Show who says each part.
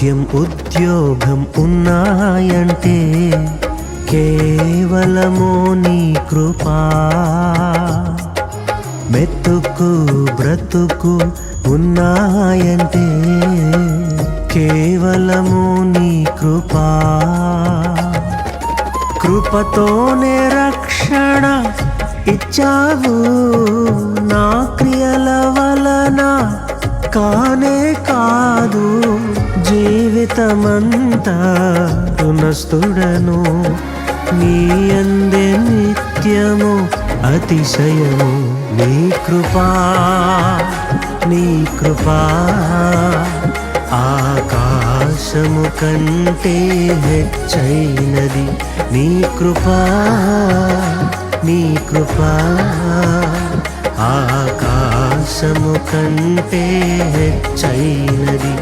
Speaker 1: ఆరోగ్యం ఉద్యోగం ఉన్నాయంటే కేవలము నీ కృపా. మెతుకు బ్రతుకు ఉన్నాయంటే కేవలము నీ కృపా. కృపతోనే రక్షణ ఇచ్చావు, నా క్రియల వలన కానే కాదు. జీవితమంతా రుణస్థుడను, నీ అందే నిత్యము అతిశయము. నీ కృపా నీ కృపా ఆకాశము కంటే హెచ్చైనది. నీ కృపా నీ కృపా ఆకాశము కంటే హెచ్చైనది.